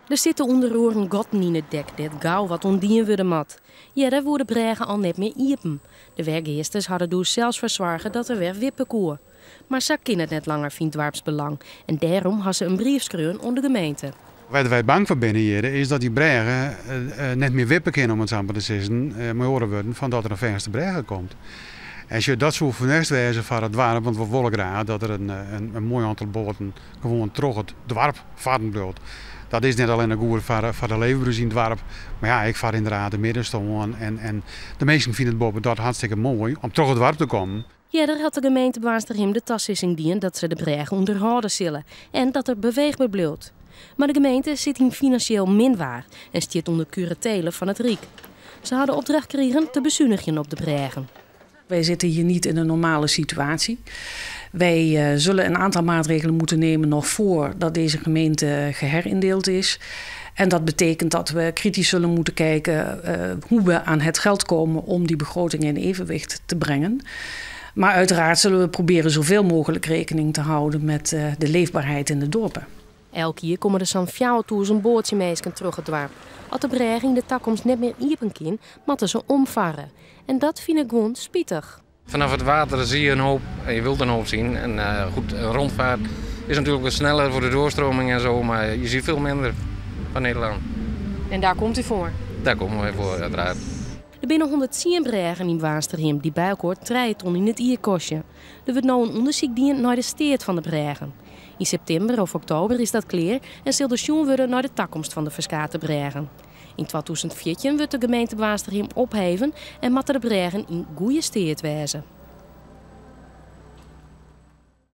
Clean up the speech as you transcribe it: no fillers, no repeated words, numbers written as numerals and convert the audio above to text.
Er zitten onder oren gotten in het dek, dit gauw wat ondien worden mat. Ja, daar worden bregen al net meer iepen. De werkgeesters hadden dus zelfs verzorgen dat er weer wippen koer. Maar ze kan het net langer, vindt Dwarpsbelang. En daarom had ze een brief schreeuwen onder de gemeente. Waar wij bang voor binnen hier is dat die bregen net meer wippen kunnen, om het zo maar te zeggen, maar horen worden van dat er een verste bregen komt. Als je dat zo vernest wezen van het dorp, want we willen graag dat er een mooi aantal boten gewoon terug het dorp varen bloot. Dat is net alleen een goed voor de leefbrug in het dorp, maar ja, ik vaar inderdaad de middenstoel en de meesten vinden het boven dat hartstikke mooi om terug het dorp te komen. Ja, daar had de gemeente Baarsterhem de tassissing dien dat ze de bregen onderhouden zullen en dat er beweegbaar bloot. Maar de gemeente zit in financieel minwaar en stiert onder curatelen van het Rijk. Ze hadden opdracht gekregen te bezuinigen op de bregen. Wij zitten hier niet in een normale situatie. Wij zullen een aantal maatregelen moeten nemen nog voordat deze gemeente geherindeeld is. En dat betekent dat we kritisch zullen moeten kijken hoe we aan het geld komen om die begroting in evenwicht te brengen. Maar uiteraard zullen we proberen zoveel mogelijk rekening te houden met de leefbaarheid in de dorpen. Elk jaar komen er zo'n 4.000 bootjemeesken terug het dorp. Als de bregen in de toekomst net meer iepen kan, moeten ze omvaren. En dat vind ik gewoon spietig. Vanaf het water zie je een hoop en je wilt een hoop zien. En goed, een rondvaart is natuurlijk wat sneller voor de doorstroming en zo, maar je ziet veel minder van Nederland. En daar komt u voor? Daar komen wij voor, uiteraard. Er binnen 110 bregen in Baarsterhem die bij elkaar 3 ton in het ier kosten. Er wordt nu een onderzoek dien naar de steert van de bregen. In september of oktober is dat klaar en zal de sjoen worden naar de toekomst van de verskate bregen. In 2014 wordt de gemeente Baarsterhem opheven en moeten de bregen in goede steert wijzen.